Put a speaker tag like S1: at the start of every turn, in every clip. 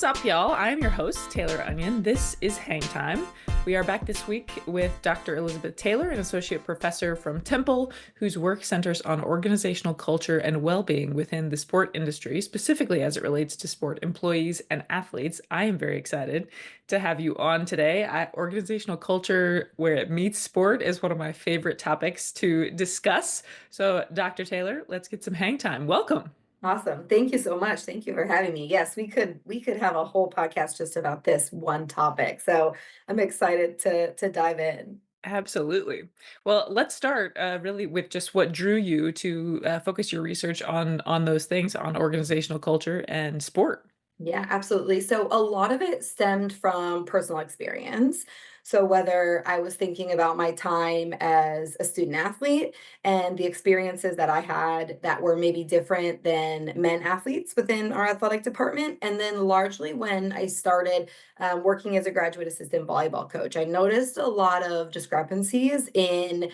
S1: What's up, y'all? I'm your host, Taylor Onion. This is Hang Time. We are back this week with Dr. Elizabeth Tayler, an associate professor from Temple, whose work centers on organizational culture and well-being within the sport industry, specifically as it relates to sport employees and athletes. I am very excited to have you on today. Organizational culture where it meets sport is one of my favorite topics to discuss. So, Dr. Tayler, let's get some hang time. Welcome.
S2: Awesome. Thank you so much. Thank you for having me. Yes, we could have a whole podcast just about this one topic. So I'm excited to dive in.
S1: Absolutely. Well, let's start really with just what drew you to focus your research on those things, on organizational culture and sport.
S2: Yeah, absolutely. So a lot of it stemmed from personal experience. So whether I was thinking about my time as a student athlete and the experiences that I had that were maybe different than men athletes within our athletic department, and then largely when I started working as a graduate assistant volleyball coach, I noticed a lot of discrepancies in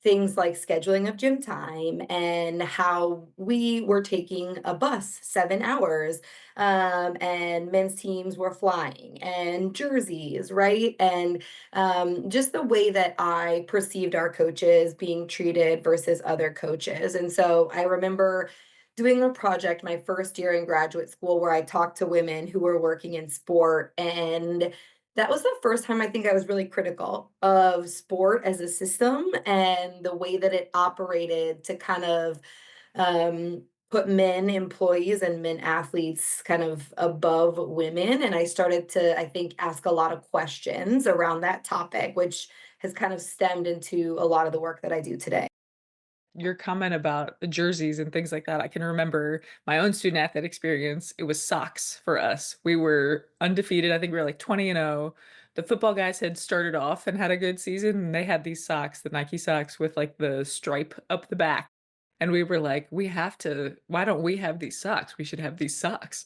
S2: things like scheduling of gym time and how we were taking a bus 7 hours, and men's teams were flying and jerseys, right? And just the way that I perceived our coaches being treated versus other coaches. And so I remember doing a project my first year in graduate school where I talked to women who were working in sport, and that was the first time I think I was really critical of sport as a system and the way that it operated to kind of put men employees and men athletes kind of above women. And I started to, I think, ask a lot of questions around that topic, which has kind of stemmed into a lot of the work that I do today.
S1: Your comment about the jerseys and things like that, I can remember my own student athlete experience. It was socks for us. We were undefeated. I think we were like 20-0. The football guys had started off and had a good season, and they had these socks, the Nike socks with like the stripe up the back. And we were like, we have to, why don't we have these socks? We should have these socks.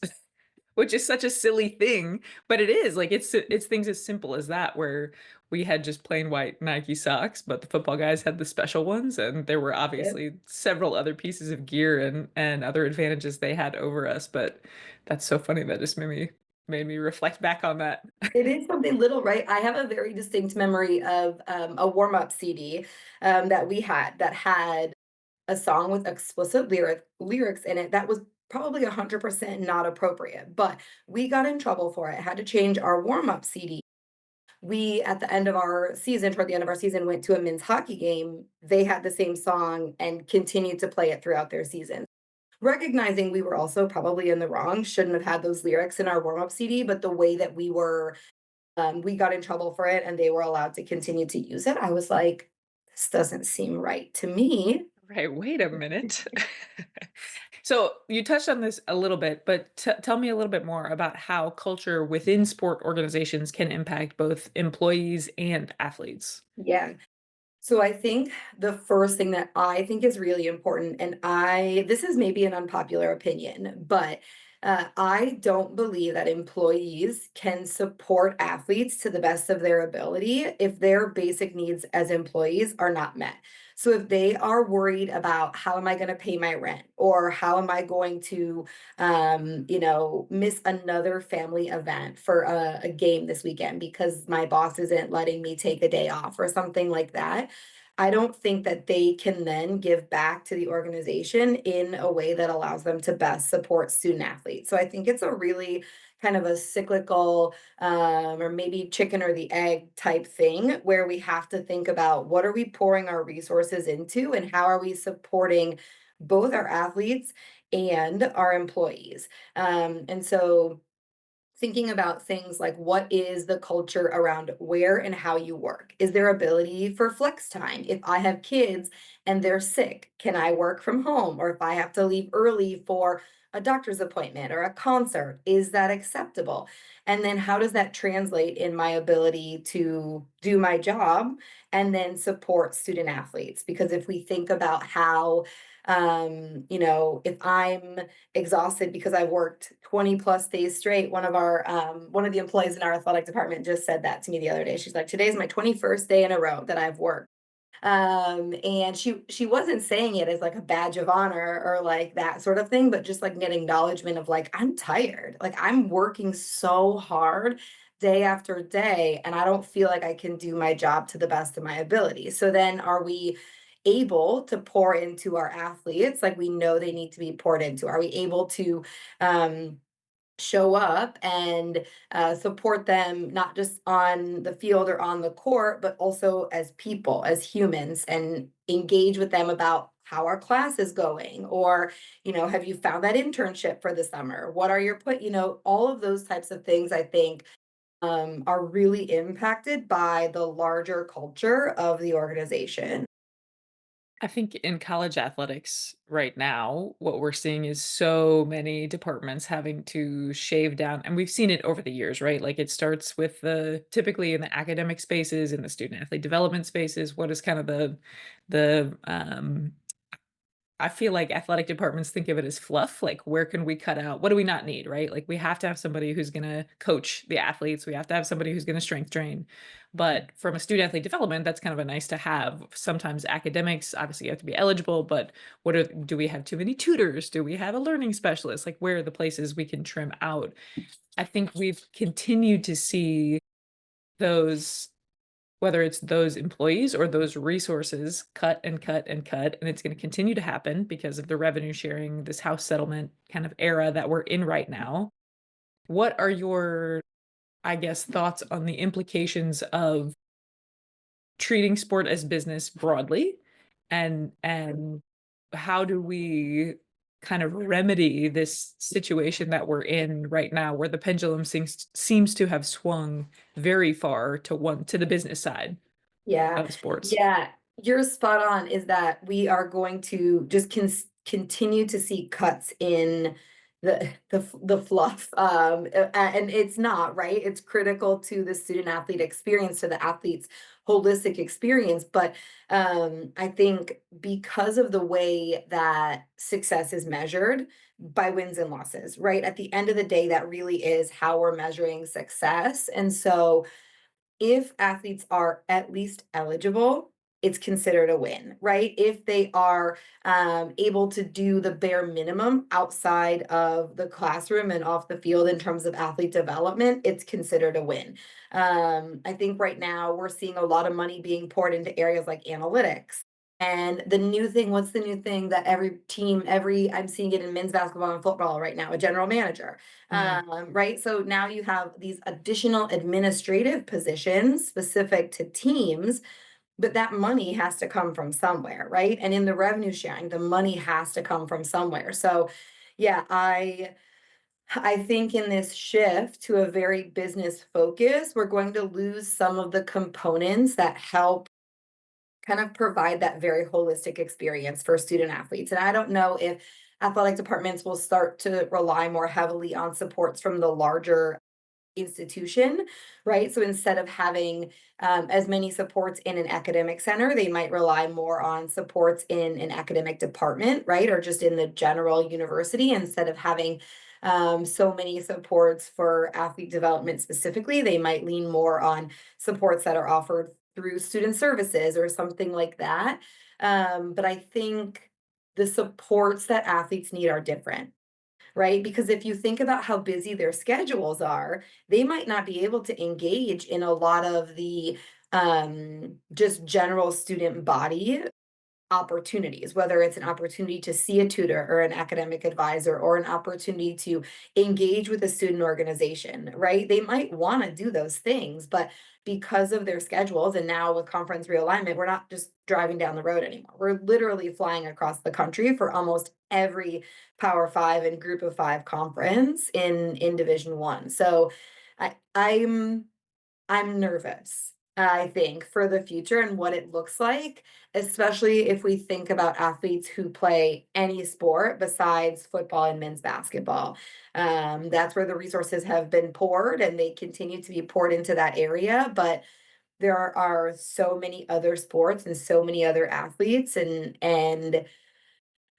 S1: Which is such a silly thing, but it is, like, it's things as simple as that, where we had just plain white Nike socks, but the football guys had the special ones, and there were
S2: Yep.
S1: obviously several other pieces of gear and other advantages they had over us, but that's so funny, that just made me reflect back on that.
S2: It is something little, right? I have a very distinct memory of a warm up CD that we had that had a song with explicit lyrics in it that was probably 100% not appropriate, but we got in trouble for it. Had to change our warm-up CD. We, at the end of our season, toward the end of our season, went to a men's hockey game. They had the same song and continued to play it throughout their season. Recognizing we were also probably in the wrong, shouldn't have had those lyrics in our warm-up CD, but the way that we got in trouble for it and they were allowed to continue to use it. I was like, this doesn't seem right to me.
S1: Right, wait a minute. So, you touched on this a little bit, but tell me a little bit more about how culture within sport organizations can impact both employees and athletes.
S2: Yeah. So I think the first thing that I think is really important, and this is maybe an unpopular opinion, but I don't believe that employees can support athletes to the best of their ability if their basic needs as employees are not met. So if they are worried about how am I going to pay my rent or how am I going to, miss another family event for a game this weekend because my boss isn't letting me take a day off or something like that, I don't think that they can then give back to the organization in a way that allows them to best support student athletes. So I think it's a really kind of a cyclical, or maybe chicken or the egg type thing where we have to think about what are we pouring our resources into and how are we supporting both our athletes and our employees. And so thinking about things like what is the culture around where and how you work? Is there ability for flex time? If I have kids and they're sick, can I work from home? Or if I have to leave early for a doctor's appointment or a concert, is that acceptable? And then how does that translate in my ability to do my job and then support student athletes? Because if we think about how if I'm exhausted because I've worked 20 plus days straight. One of the employees in our athletic department just said that to me the other day. She's like, today's my 21st day in a row that I've worked. And she wasn't saying it as like a badge of honor or like that sort of thing, but just like an acknowledgement of like, I'm tired. Like I'm working so hard day after day, and I don't feel like I can do my job to the best of my ability. So then are we able to pour into our athletes like we know they need to be poured into? Are we able to um show up and support them not just on the field or on the court, but also as people, as humans, and engage with them about how our class is going, or have you found that internship for the summer? What are your all of those types of things, I think, are really impacted by the larger culture of the organization.
S1: I think in college athletics right now, what we're seeing is so many departments having to shave down, and we've seen it over the years, right? Like it starts with the typically in the academic spaces, in the student athlete development spaces. What is kind of the I feel like athletic departments think of it as fluff, like, where can we cut out what do we not need, right? Like, we have to have somebody who's gonna coach the athletes, we have to have somebody who's gonna strength train, but from a student athlete development, that's kind of a nice to have. Sometimes academics, obviously, you have to be eligible, but what are do we have too many tutors? Do we have a learning specialist? Like, where are the places we can trim out? I think we've continued to see those whether it's those employees or those resources cut and cut and cut, and it's gonna continue to happen because of the revenue sharing, this house settlement kind of era that we're in right now. What are your, I guess, thoughts on the implications of treating sport as business broadly? And how do we kind of remedy this situation that we're in right now where the pendulum seems to have swung very far to the business side
S2: Yeah.
S1: of sports?
S2: Yeah, you're spot on, is that we are going to just continue to see cuts in the fluff, and it's not, right? It's critical to the student athlete experience, to the athlete's holistic experience, but, I think because of the way that success is measured by wins and losses, right? At the end of the day, that really is how we're measuring success, and so if athletes are at least eligible, it's considered a win, right? If they are able to do the bare minimum outside of the classroom and off the field in terms of athlete development, it's considered a win. I think right now we're seeing a lot of money being poured into areas like analytics. And the new thing, what's the new thing that every team, I'm seeing it in men's basketball and football right now, a general manager,
S1: Mm.
S2: right? So now you have these additional administrative positions specific to teams, but that money has to come from somewhere, right? And in the revenue sharing, the money has to come from somewhere. So, yeah, I think in this shift to a very business focus, we're going to lose some of the components that help kind of provide that very holistic experience for student athletes. And I don't know if athletic departments will start to rely more heavily on supports from the larger institution, right? So instead of having as many supports in an academic center, they might rely more on supports in an academic department, right? Or just in the general university instead of having so many supports for athlete development specifically. They might lean more on supports that are offered through student services or something like that. But I think the supports that athletes need are different, right? Because if you think about how busy their schedules are, they might not be able to engage in a lot of the just general student body opportunities, whether it's an opportunity to see a tutor or an academic advisor or an opportunity to engage with a student organization, right? They might want to do those things, but because of their schedules, and now with conference realignment, we're not just driving down the road anymore. We're literally flying across the country for almost every Power Five and Group of Five conference in Division One. So I'm nervous, I think, for the future and what it looks like, especially if we think about athletes who play any sport besides football and men's basketball. That's where the resources have been poured and they continue to be poured into that area. But there are so many other sports and so many other athletes, and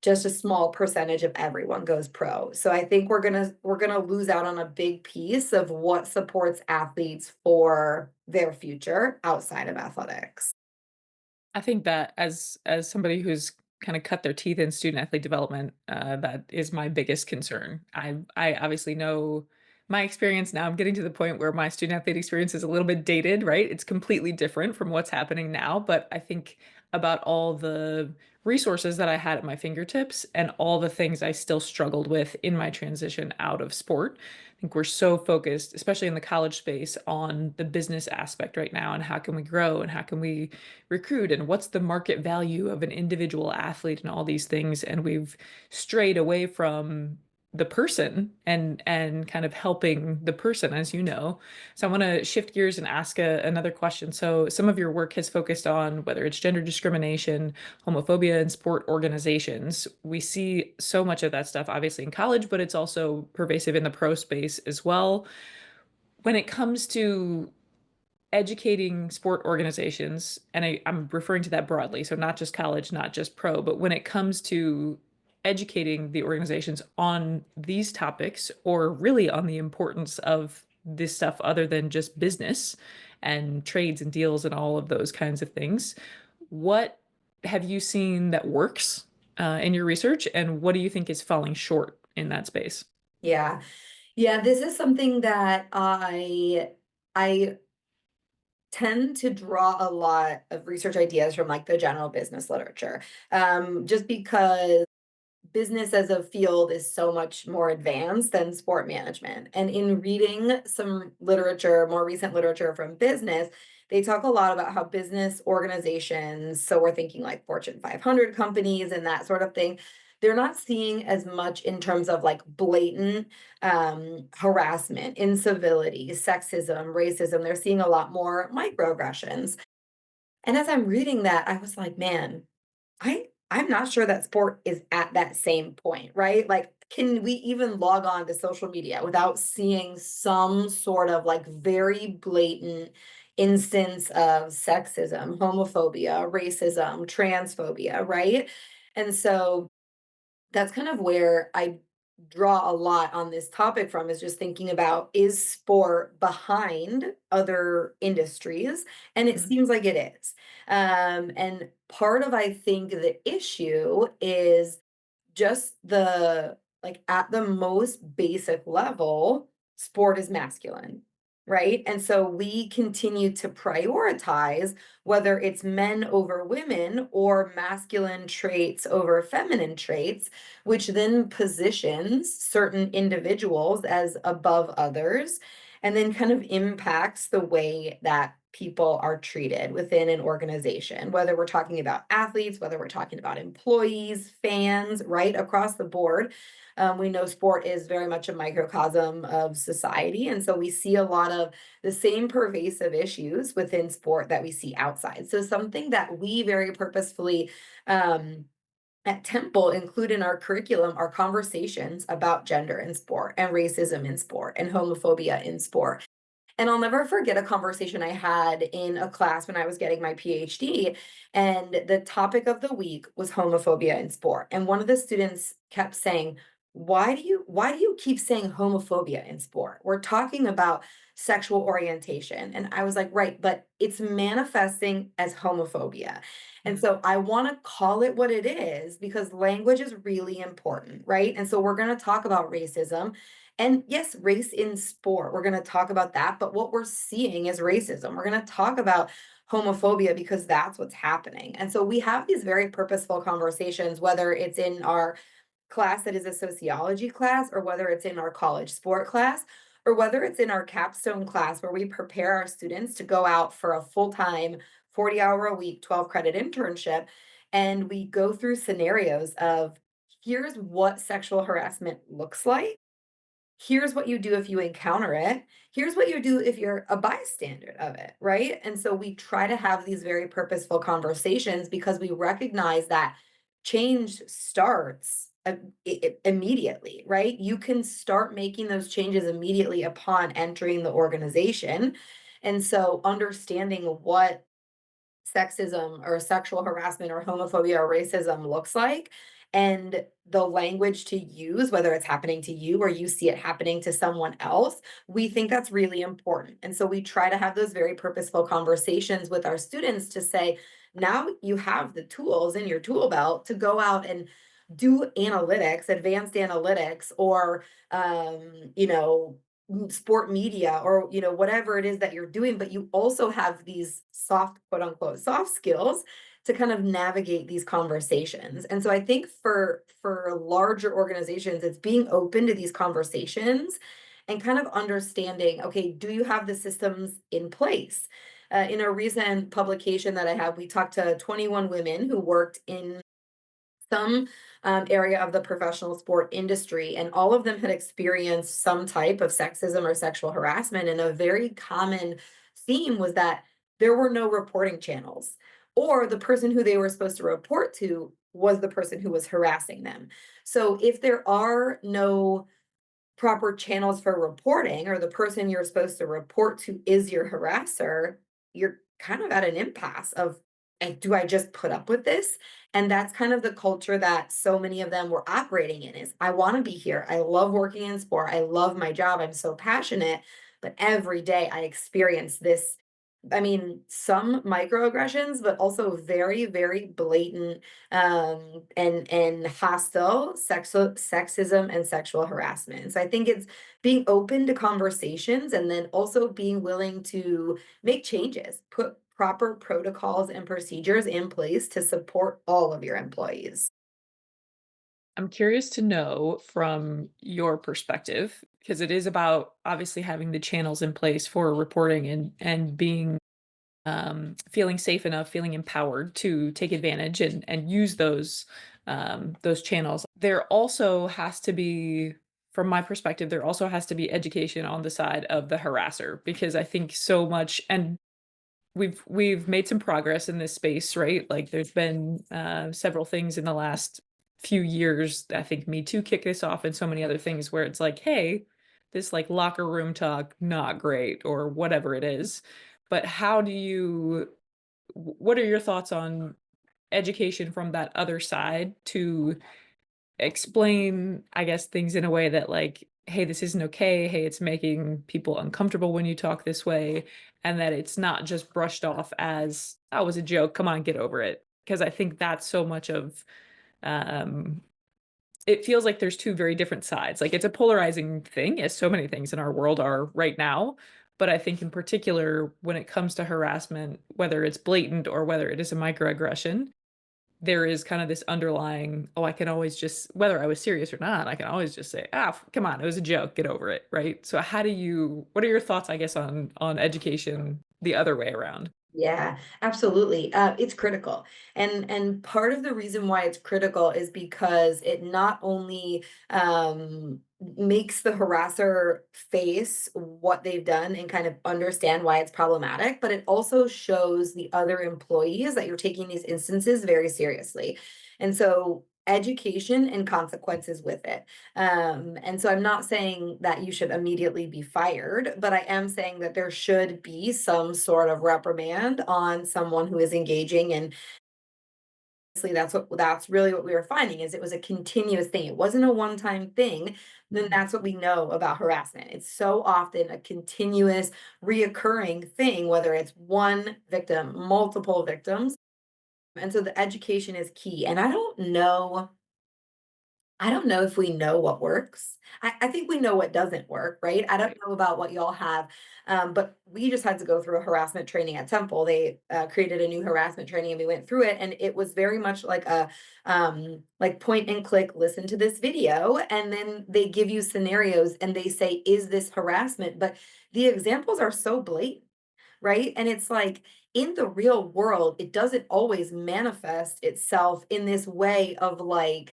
S2: just a small percentage of everyone goes pro. So I think we're gonna lose out on a big piece of what supports athletes for their future outside of athletics.
S1: I think that as somebody who's kind of cut their teeth in student athlete development, that is my biggest concern. I obviously know my experience now. I'm getting to the point where my student athlete experience is a little bit dated, right? It's completely different from what's happening now. But I think about all the resources that I had at my fingertips and all the things I still struggled with in my transition out of sport. I think we're so focused, especially in the college space, on the business aspect right now and how can we grow and how can we recruit and what's the market value of an individual athlete and all these things, and we've strayed away from the person and kind of helping the person, as you know. So I want to shift gears and ask another question. So some of your work has focused on whether it's gender discrimination, homophobia in sport organizations. We see so much of that stuff obviously in college, but it's also pervasive in the pro space as well. When it comes to educating sport organizations, and I'm referring to that broadly, so not just college, not just pro, but when it comes to educating the organizations on these topics, or really on the importance of this stuff other than just business and trades and deals and all of those kinds of things, what have you seen that works in your research, and what do you think is falling short in that space?
S2: Yeah. Yeah, this is something that I tend to draw a lot of research ideas from like the general business literature. Just because business as a field is so much more advanced than sport management. And in reading some literature, more recent literature from business, they talk a lot about how business organizations, so we're thinking like Fortune 500 companies and that sort of thing, they're not seeing as much in terms of like blatant harassment, incivility, sexism, racism. They're seeing a lot more microaggressions. And as I'm reading that, I was like, man, I'm not sure that sport is at that same point, right? Like, can we even log on to social media without seeing some sort of like very blatant instance of sexism, homophobia, racism, transphobia, right? And so that's kind of where I draw a lot on this topic from, is just thinking about, is sport behind other industries? And it
S1: Mhm.
S2: seems like it is. And part of, I think, the issue is just the like at the most basic level, sport is masculine, right? And so we continue to prioritize whether it's men over women or masculine traits over feminine traits, which then positions certain individuals as above others, and then kind of impacts the way that people are treated within an organization, whether we're talking about athletes, whether we're talking about employees, fans, right across the board. We know sport is very much a microcosm of society. And so we see a lot of the same pervasive issues within sport that we see outside. So, something that we very purposefully um, at Temple include in our curriculum are conversations about gender in sport and racism in sport and homophobia in sport. And I'll never forget a conversation I had in a class when I was getting my PhD, and the topic of the week was homophobia in sport. And one of the students kept saying, why do you keep saying homophobia in sport? We're talking about sexual orientation." And I was like, "Right, but it's manifesting as homophobia." And
S1: Mhm.
S2: so I want to call it what it is because language is really important, right? And so we're going to talk about racism, and yes, race in sport, we're going to talk about that. But what we're seeing is racism. We're going to talk about homophobia because that's what's happening. And so we have these very purposeful conversations, whether it's in our class that is a sociology class, or whether it's in our college sport class, or whether it's in our capstone class where we prepare our students to go out for a full time 40-hour a week, 12 credit internship. And we go through scenarios of, here's what sexual harassment looks like. Here's what you do if you encounter it. Here's what you do if you're a bystander of it, right? And so we try to have these very purposeful conversations because we recognize that change starts immediately, right? You can start making those changes immediately upon entering the organization. And so understanding what sexism or sexual harassment or homophobia or racism looks like, and the language to use, whether it's happening to you or you see it happening to someone else, we think that's really important. And so we try to have those very purposeful conversations with our students to say, Now you have the tools in your tool belt to go out and do analytics, advanced analytics, or sport media, or whatever it is that you're doing, but you also have these soft, quote unquote, soft skills to kind of navigate these conversations. And so I think for larger organizations, it's being open to these conversations and kind of understanding, okay, do you have the systems in place? In a recent publication that I have, we talked to 21 women who worked in some area of the professional sport industry, and all of them had experienced some type of sexism or sexual harassment. And a very common theme was that there were no reporting channels, or the person who they were supposed to report to was the person who was harassing them. So if there are no proper channels for reporting, or the person you're supposed to report to is your harasser, you're kind of at an impasse of, do I just put up with this? And that's kind of the culture that so many of them were operating in, is I want to be here. I love working in sport. I love my job. I'm so passionate, but every day I experience this. I mean, some microaggressions, but also very, very blatant and hostile sexism and sexual harassment. So I think it's being open to conversations, and then also being willing to make changes, put proper protocols and procedures in place to support all of your employees.
S1: I'm curious to know from your perspective, because it is about obviously having the channels in place for reporting and being feeling safe enough, feeling empowered to take advantage and use those channels. There also has to be, from my perspective, there also has to be education on the side of the harasser, because I think so much, and we've made some progress in this space, right? Like there's been several things in the last few years. I think Me Too kicked this off, and so many other things where it's like, hey, this like locker room talk, not great, or whatever it is. But how do you? What are your thoughts on education from that other side to explain, I guess, things in a way that like, hey, this isn't okay. Hey, it's making people uncomfortable when you talk this way, and that it's not just brushed off as, oh, it was a joke. Come on, get over it. Because I think that's so much of um it feels like there's two very different sides. Like it's a polarizing thing, as so many things in our world are right now. But I think in particular, when it comes to harassment, whether it's blatant or whether it is a microaggression, there is kind of this underlying, oh, I can always just, whether I was serious or not, I can always just say, ah, come on, it was a joke, get over it, right? So how do you, what are your thoughts, I guess, on education the other way around?
S2: Yeah, absolutely. It's critical, and part of the reason why it's critical is because it not only makes the harasser face what they've done and kind of understand why it's problematic, but it also shows the other employees that you're taking these instances very seriously. And so education and consequences with it. And so I'm not saying that you should immediately be fired, but I am saying that there should be some sort of reprimand on someone who is engaging. And honestly, that's really what we were finding, is it was a continuous thing. It wasn't a one-time thing. Then
S1: Mhm.
S2: that's what we know about harassment. It's so often a continuous, reoccurring thing, whether it's one victim, multiple victims. And so the education is key. And I don't know if we know what works. I think we know what doesn't work, right? I don't
S1: Right.
S2: know about what y'all have, but we just had to go through a harassment training at Temple. They created a new harassment training, and we went through it, and it was very much like a like point and click. Listen to this video, and then they give you scenarios, and they say, "Is this harassment?" But the examples are so blatant, right? And it's like, in the real world, it doesn't always manifest itself in this way of like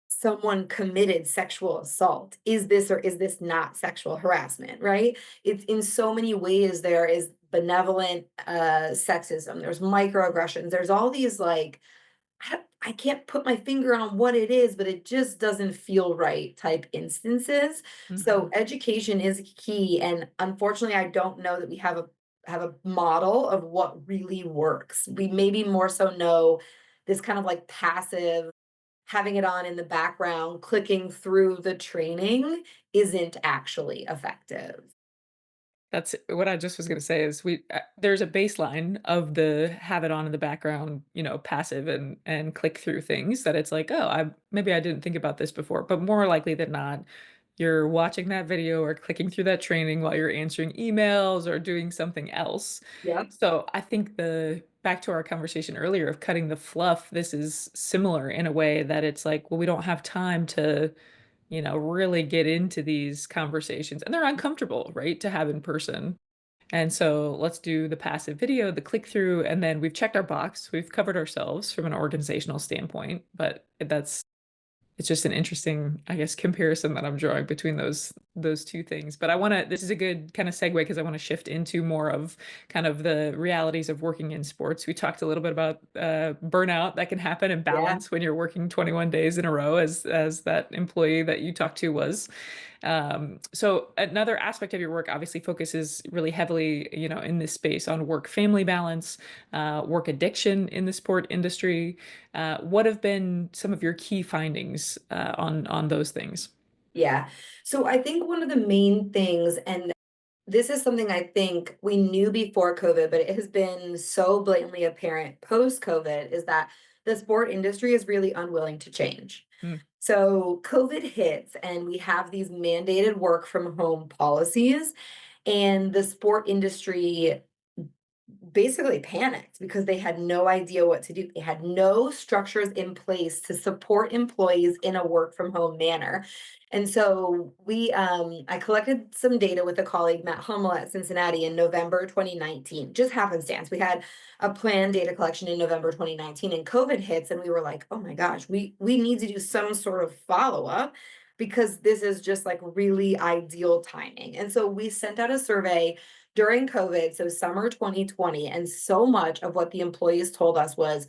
S2: someone committed sexual assault. Is this or is this not sexual harassment, right? It's in so many ways. There is benevolent sexism, there's microaggressions, there's all these like, I can't put my finger on what it is, but it just doesn't feel right type instances. So
S1: Mhm.
S2: education is key, and unfortunately, I don't know that we have a model of what really works. We maybe more so know this kind of like passive, having it on in the background, clicking through the training isn't actually effective.
S1: That's what I just was gonna say is there's a baseline of the have it on in the background, passive and click through things that it's like, "Oh, I didn't think about this before," but more likely than not, you're watching that video or clicking through that training while you're answering emails or doing something else.
S2: Yep.
S1: So, I think the back to our conversation earlier of cutting the fluff, this is similar in a way that it's like, well, we don't have time to really get into these conversations, and they're uncomfortable, right, to have in person. And so let's do the passive video, the click through, and then we've checked our box. We've covered ourselves from an organizational standpoint, but it's just an interesting, I guess, comparison that I'm drawing between those 2 things. But I wanna this is a good kinda segue because I wanna shift into more of kind of the realities of working in sports. We talked a little bit about, burnout that can happen and
S2: Yeah.
S1: balance when you're working 21 days in a row as that employee that you talked to was. So another aspect of your work obviously focuses really heavily, in this space on work-family balance, work addiction in the sport industry. What have been some of your key findings on those things?
S2: Yeah. So I think one of the main things, and this is something I think we knew before COVID, but it has been so blatantly apparent post-COVID, is that the sport industry is really unwilling to change.
S1: Mm,
S2: So COVID hits and we have these mandated work from home policies, and the sport industry basically panicked because they had no idea what to do. They had no structures in place to support employees in a work from home manner. And so I collected some data with a colleague, Matt Hummel at Cincinnati in November 2019. Just happenstance. We had a planned data collection in November 2019 and COVID hits and we were like, oh my gosh, we need to do some sort of follow-up because this is just like really ideal timing. And so we sent out a survey during COVID, so summer 2020, and so much of what the employees told us was,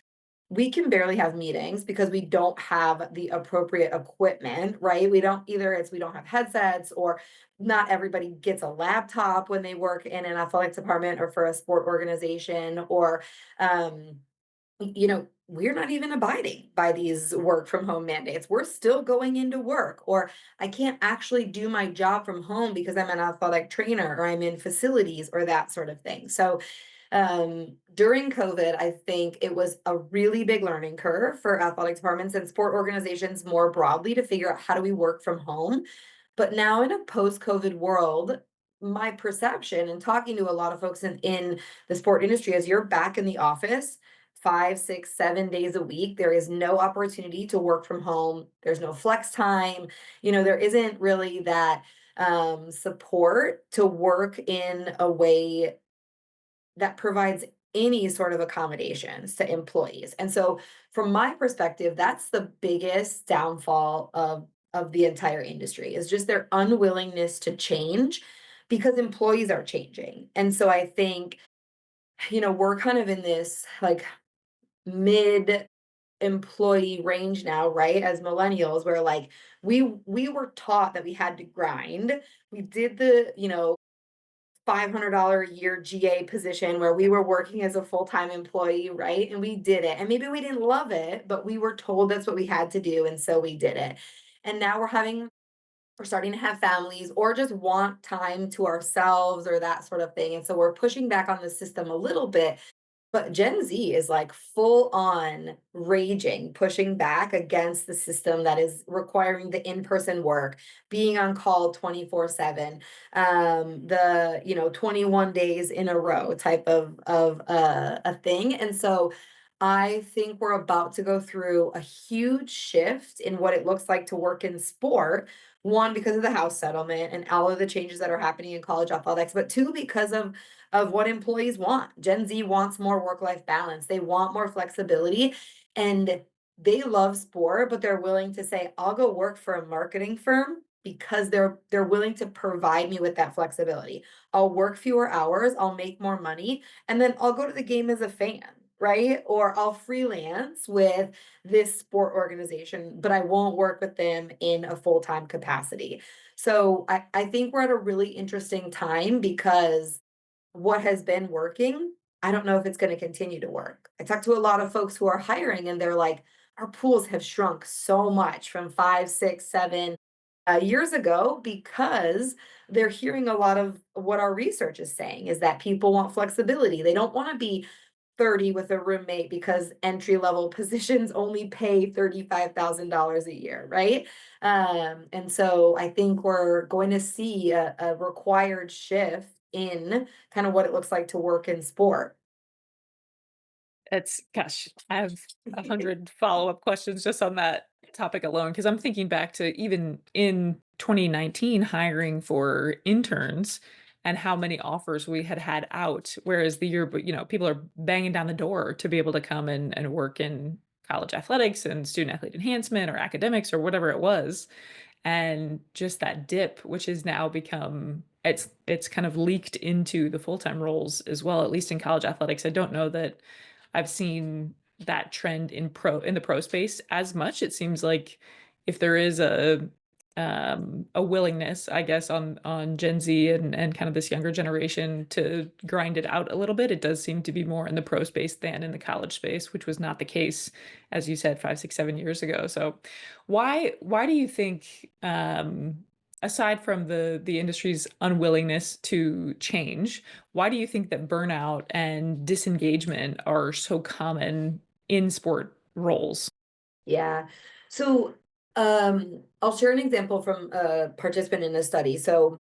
S2: we can barely have meetings because we don't have the appropriate equipment, right? We don't either it's we don't have headsets or not everybody gets a laptop when they work in an athletics department or for a sport organization or um we're not even abiding by these work from home mandates. We're still going into work, or I can't actually do my job from home because I'm an athletic trainer or I'm in facilities or that sort of thing. So, during COVID, I think it was a really big learning curve for athletic departments and sport organizations more broadly to figure out how do we work from home. But now in a post-COVID world, my perception and talking to a lot of folks in the sport industry is you're back in the office 5, 6, 7 days a week. There is no opportunity to work from home. There's no flex time. There isn't really that support to work in a way that provides any sort of accommodations to employees. And so from my perspective, that's the biggest downfall of the entire industry is just their unwillingness to change because employees are changing. And so I think, we're kind of in this like mid employee range now, right? As millennials, where like we were taught that we had to grind. We did the, $500 a year GA position where we were working as a full-time employee, right? And we did it. And maybe we didn't love it, but we were told that's what we had to do. And so we did it. And now we're starting to have families or just want time to ourselves or that sort of thing. And so we're pushing back on the system a little bit, but Gen Z is like full on raging, pushing back against the system that is requiring the in-person work, being on call 24/7, the 21 days in a row type of a thing. And so I think we're about to go through a huge shift in what it looks like to work in sport. One, because of the House settlement and all of the changes that are happening in college athletics, but two, because of what employees want. Gen Z wants more work-life balance. They want more flexibility and they love sport, but they're willing to say, I'll go work for a marketing firm because they're willing to provide me with that flexibility. I'll work fewer hours, I'll make more money, and then I'll go to the game as a fan, right? Or I'll freelance with this sport organization, but I won't work with them in a full-time capacity. So I think we're at a really interesting time because what has been working, I don't know if it's gonna continue to work. I talked to a lot of folks who are hiring and they're like, "Our pools have shrunk so much from 5, 6, 7. years ago because they're hearing a lot of what our research is saying is that people want flexibility. They don't want to be 30 with a roommate because entry level positions only pay $35,000 a year, right? And so I think we're going to see a required shift in kind of what it looks like to work in sport.
S1: It's gosh, I have 100 follow-up questions just on that topic alone, because 'cause I'm thinking back to even in 2019 hiring for interns and how many offers we had had out, whereas the year people are banging down the door to be able to come and work in college athletics and student athlete enhancement or academics or whatever it was. And just that dip, which has now become it's kind of leaked into the full-time roles as well, at least in college athletics. I don't know that I've seen that trend in the pro space as much. It seems like if there is a willingness, I guess, on Gen Z and kind of this younger generation to grind it out a little bit, it does seem to be more in the pro space than in the college space, which was not the case, as you said, 5, 6, 7 years ago. So why do you think, aside from the industry's unwillingness to change, why do you think that burnout and disengagement are so common in sport roles?
S2: Yeah. So I'll share an example from a participant in a study. So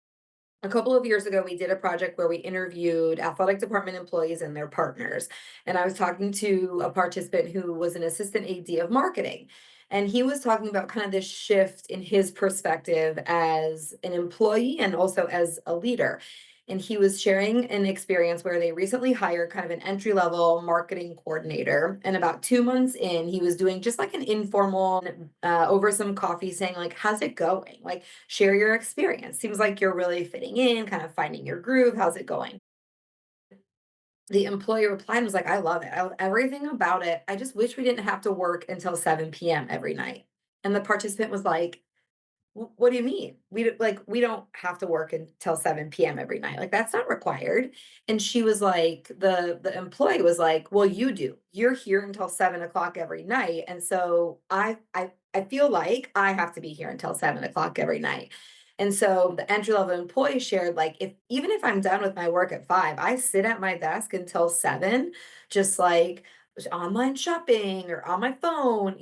S2: a couple of years ago, we did a project where we interviewed athletic department employees and their partners. And I was talking to a participant who was an assistant AD of marketing. And he was talking about kind of this shift in his perspective as an employee and also as a leader. And he was sharing an experience where they recently hired kind of an entry level marketing coordinator. And about 2 months in, he was doing just like an informal over some coffee saying, like, how's it going? Like, share your experience. Seems like you're really fitting in, kind of finding your groove. How's it going? The employee replied and was like, I love it. I love everything about it. I just wish we didn't have to work until 7 p.m. every night. And the participant was like, What do you mean? We don't have to work until 7 p.m. every night. Like, that's not required." And she was like the employee was like, "Well, you do. You're here until 7 o'clock every night, and so I feel like I have to be here until 7 o'clock every night." And so the entry level employee shared, like, if even if I'm done with my work at 5, I sit at my desk until 7, just like online shopping or on my phone.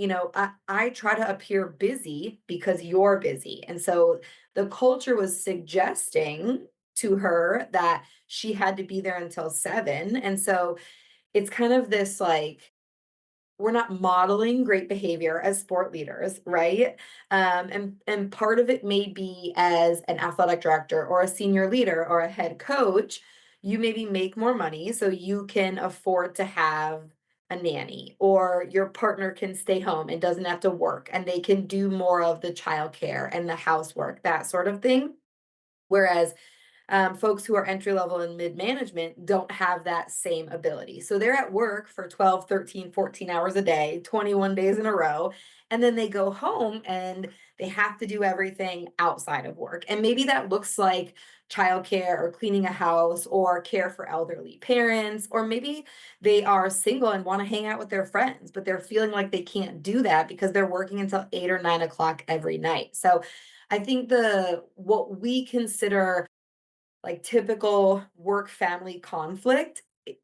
S2: I try to appear busy because you're busy. And so the culture was suggesting to her that she had to be there until 7. And so it's kind of this like, we're not modeling great behavior as sport leaders, right? And part of it may be as an athletic director or a senior leader or a head coach, you maybe make more money so you can afford to have a nanny, or your partner can stay home and doesn't have to work and they can do more of the childcare and the housework, that sort of thing. Whereas folks who are entry level and mid management don't have that same ability. So they're at work for 12, 13, 14 hours a day, 21 days in a row. And then they go home and they have to do everything outside of work. And maybe that looks like childcare or cleaning a house or care for elderly parents. Or maybe they are single and want to hang out with their friends, but they're feeling like they can't do that because they're working until 8 or 9 o'clock every night. So I think the what we consider like typical work family conflict,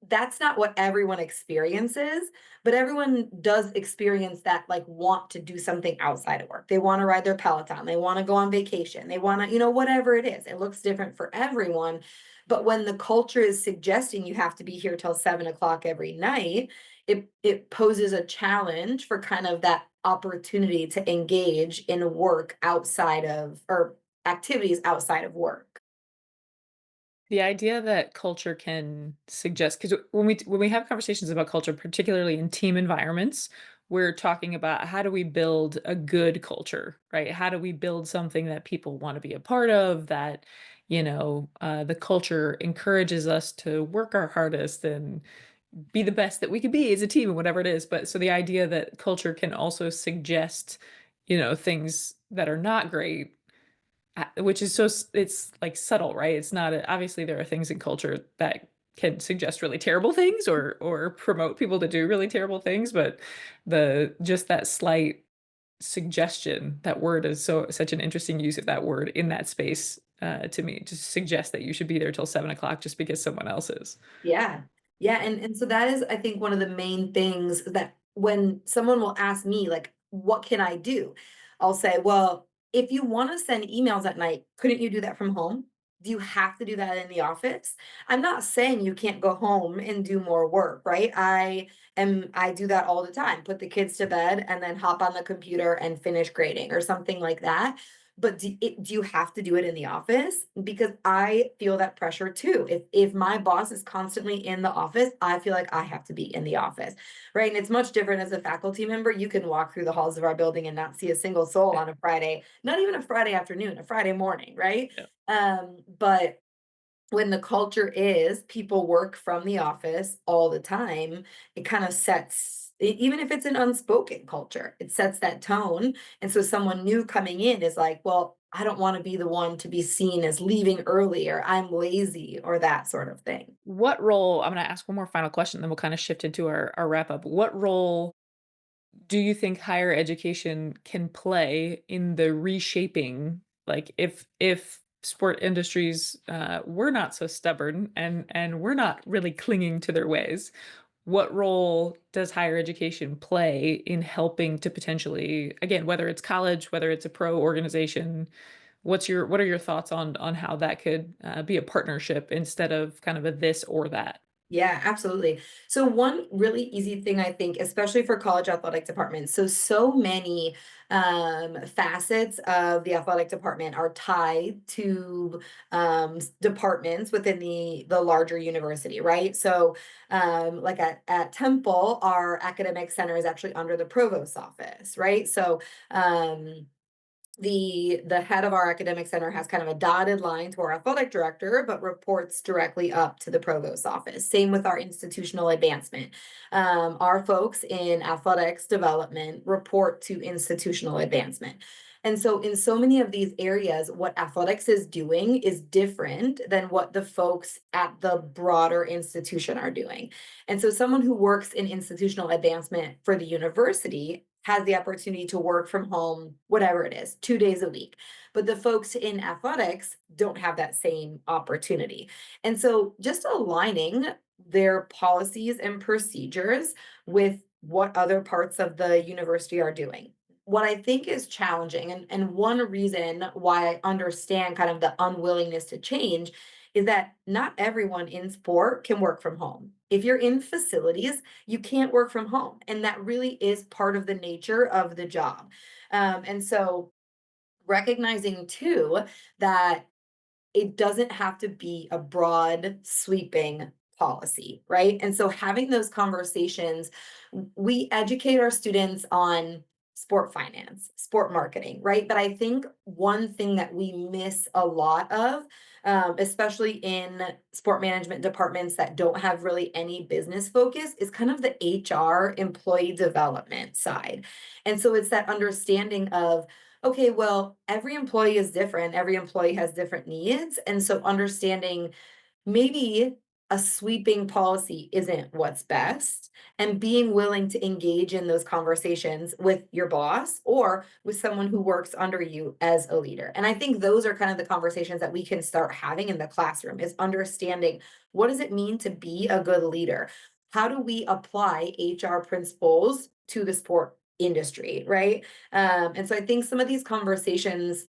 S2: that's not what everyone experiences, but everyone does experience that, like, want to do something outside of work. They want to ride their Peloton, they want to go on vacation, they want to, whatever it is. It looks different for everyone. But when the culture is suggesting you have to be here till 7 o'clock every night, it poses a challenge for kind of that opportunity to engage in work outside of or activities outside of work.
S1: The idea that culture can suggest, because when we have conversations about culture, particularly in team environments, we're talking about how do we build a good culture, right? How do we build something that people want to be a part of, that, the culture encourages us to work our hardest and be the best that we could be as a team and whatever it is. But so the idea that culture can also suggest, things that are not great, which is it's, like, subtle, right? It's not obviously, there are things in culture that can suggest really terrible things or promote people to do really terrible things, but the just that slight suggestion. That word is such an interesting use of that word in that space, to me, to suggest that you should be there till 7 o'clock just because someone else is.
S2: Yeah. Yeah, and so that is, I think, one of the main things that when someone will ask me, like, "What can I do?" I'll say, "Well, if you wanna send emails at night, couldn't you do that from home? Do you have to do that in the office?" I'm not saying you can't go home and do more work, right? I do that all the time, put the kids to bed and then hop on the computer and finish grading or something like that. But do you have to do it in the office? Because I feel that pressure too. If my boss is constantly in the office, I feel like I have to be in the office, right? And it's much different as a faculty member. You can walk through the halls of our building and not see a single soul on a Friday, not even a Friday afternoon, a Friday morning, right?
S1: Yeah.
S2: But when the culture is people work from the office all the time, it kind of sets, even if it's an unspoken culture, it sets that tone. And so someone new coming in is like, well, I don't want to be the one to be seen as leaving early or I'm lazy or that sort of thing.
S1: What role I'm gonna ask one more final question, then we'll kinda shift into our wrap up. What role do you think higher education can play in the reshaping, like, if sport industries, were not so stubborn and we're not really clinging to their ways, what role does higher education play in helping to potentially, again, whether it's college, whether it's a pro organization, what are your thoughts on how that could, be a partnership instead of kind of a this or that?
S2: Yeah, absolutely. So one really easy thing I think, especially for college athletic departments, so many facets of the athletic department are tied to departments within the larger university, right? So like at Temple, our academic center is actually under the provost's office, right? So um, the head of our academic center has kind of a dotted line to our athletic director, but reports directly up to the provost's office. Same with our institutional advancement. Our folks in athletics development report to institutional advancement. And so, in so many of these areas, what athletics is doing is different than what the folks at the broader institution are doing. And so, someone who works in institutional advancement for the university has the opportunity to work from home, whatever it is, 2 days a week. But the folks in athletics don't have that same opportunity. And so just aligning their policies and procedures with what other parts of the university are doing. What I think is challenging, and one reason why I understand kind of the unwillingness to change is that not everyone in sport can work from home. If you're in facilities, you can't work from home. And that really is part of the nature of the job. And so recognizing too that it doesn't have to be a broad, sweeping policy, right? And so having those conversations, we educate our students on sport finance, sport marketing, right? But I think one thing that we miss a lot of, especially in sport management departments that don't have really any business focus, is kind of the HR employee development side. And so it's that understanding of, okay, well, every employee is different. Every employee has different needs. And so understanding maybe a sweeping policy isn't what's best, and being willing to engage in those conversations with your boss or with someone who works under you as a leader. And I think those are kind of the conversations that we can start having in the classroom is understanding what does it mean to be a good leader? How do we apply HR principles to the sport industry, right? And so I think some of these conversations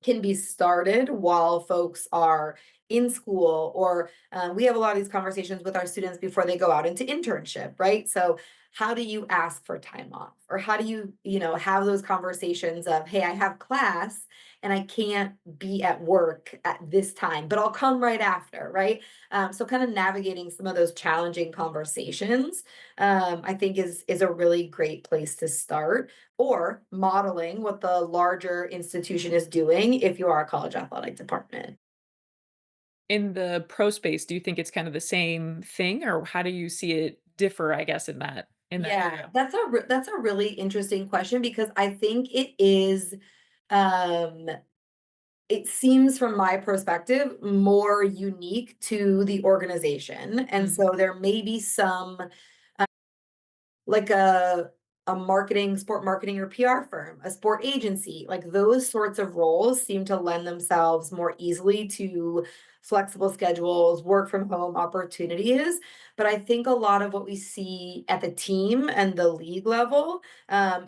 S2: can be started while folks are in school, or we have a lot of these conversations with our students before they go out into internship, right? So how do you ask for time off, or how do you have those conversations of, hey, I have class and I can't be at work at this time, but I'll come right after, right? So kind of navigating some of those challenging conversations, I think is a really great place to start, or modeling what the larger institution is doing if you are a college athletic department.
S1: In the pro space, do you think it's kind of the same thing, or how do you see it differ, I guess, in that
S2: Yeah,
S1: area?
S2: that's a really interesting question because I think it is, um, it seems from my perspective more unique to the organization. And
S1: Mm,
S2: so there may be some like a a marketing, sport marketing or PR firm, a sport agency, like those sorts of roles seem to lend themselves more easily to flexible schedules, work from home opportunities. But I think a lot of what we see at the team and the league level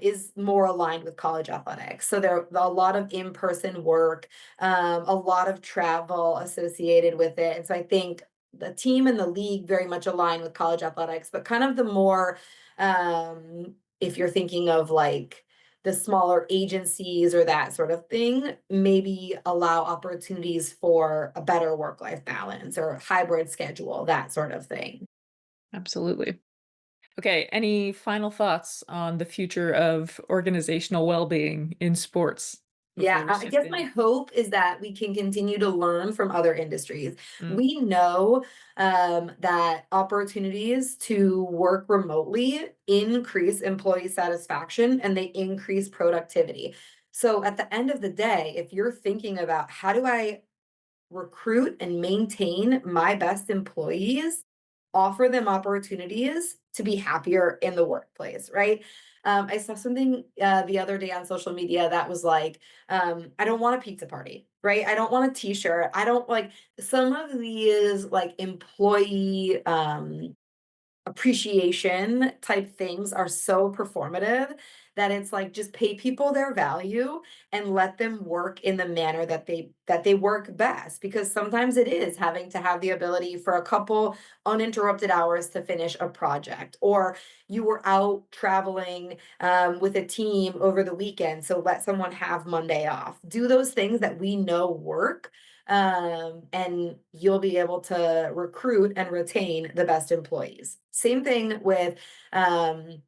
S2: is more aligned with college athletics. So there are a lot of in-person work, a lot of travel associated with it. And so I think the team and the league very much align with college athletics, but kind of the more if you're thinking of like the smaller agencies or that sort of thing, maybe allow opportunities for a better work-life balance or hybrid schedule, that sort of thing.
S1: Absolutely. Okay, any final thoughts on the future of organizational well-being in sports
S2: Yeah,
S1: before we
S2: I
S1: shift
S2: guess my
S1: gears?
S2: hope is that we can continue to learn from other industries.
S1: Mm,
S2: We know that opportunities to work remotely increase employee satisfaction and they increase productivity. So at the end of the day, if you're thinking about how do I recruit and maintain my best employees, offer them opportunities to be happier in the workplace, right? I saw something the other day on social media that was like, I don't want a pizza party, right? I don't want a t-shirt. I don't like some of these like employee appreciation type things are so performative that it's like just pay people their value and let them work in the manner that they work best, because sometimes it is having to have the ability for a couple uninterrupted hours to finish a project, or you were out traveling with a team over the weekend, so let someone have Monday off. Do those things that we know work, and you'll be able to recruit and retain the best employees. Same thing with um,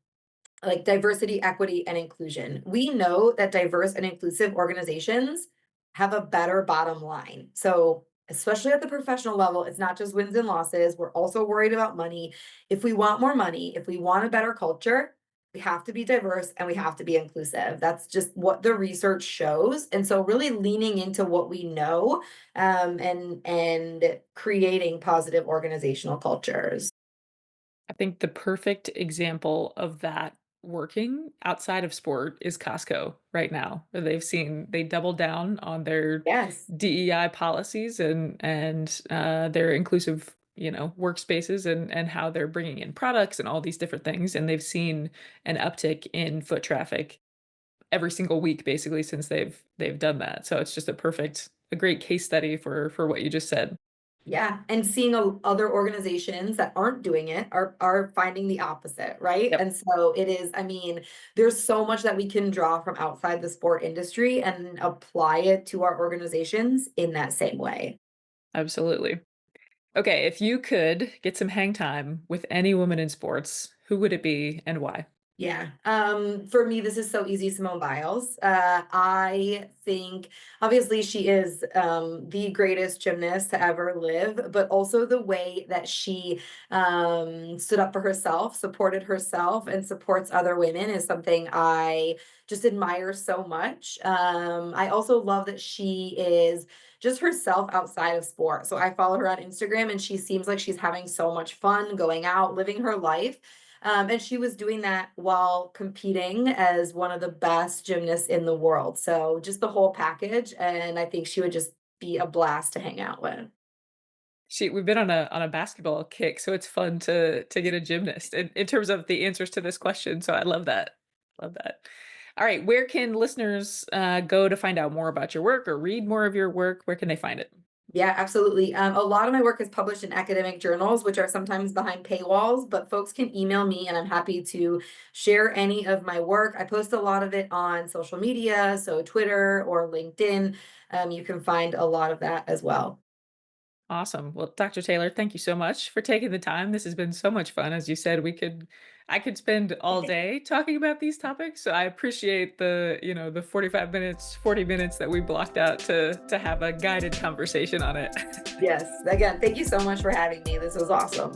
S2: like diversity, equity, and inclusion. We know that diverse and inclusive organizations have a better bottom line. So, especially at the professional level, it's not just wins and losses. We're also worried about money. If we want more money, if we want a better culture, we have to be diverse and we have to be inclusive. That's just what the research shows. And so, really leaning into what we know, and creating positive organizational cultures.
S1: I think the perfect example of that working outside of sport is Costco right now, where they doubled down on their
S2: Yes.
S1: DEI policies and their inclusive, workspaces and how they're bringing in products and all these different things, and they've seen an uptick in foot traffic every single week basically since they've done that. So it's just a great case study for what you just said.
S2: Yeah, and seeing other organizations that aren't doing it are finding the opposite, right?
S1: Yep,
S2: And so it is, I mean, there's so much that we can draw from outside the sport industry and apply it to our organizations in that same way.
S1: absolutely. Okay, if you could get some hang time with any woman in sports, who would it be and why?
S2: Yeah. For me, this is so easy, Simone Biles. I think obviously she is the greatest gymnast to ever live, but also the way that she stood up for herself, supported herself, and supports other women is something I just admire so much. I also love that she is just herself outside of sport. So I follow her on Instagram and she seems like she's having so much fun going out, living her life. And she was doing that while competing as one of the best gymnasts in the world. So just the whole package. And I think she would just be a blast to hang out with.
S1: We've been on a basketball kick, so it's fun to get a gymnast in terms of the answers to this question. So I love that. Love that. All right, where can listeners go to find out more about your work or read more of your work? Where can they find it?
S2: Yeah, absolutely. A lot of my work is published in academic journals, which are sometimes behind paywalls, but folks can email me and I'm happy to share any of my work. I post a lot of it on social media, so Twitter or LinkedIn. You can find a lot of that as well.
S1: Awesome. Well, Dr. Taylor, thank you so much for taking the time. This has been so much fun. As you said, I could spend all day talking about these topics. So I appreciate the 45 minutes, 40 minutes that we blocked out to have a guided conversation on it.
S2: Yes. Again, thank you so much for having me. This was awesome.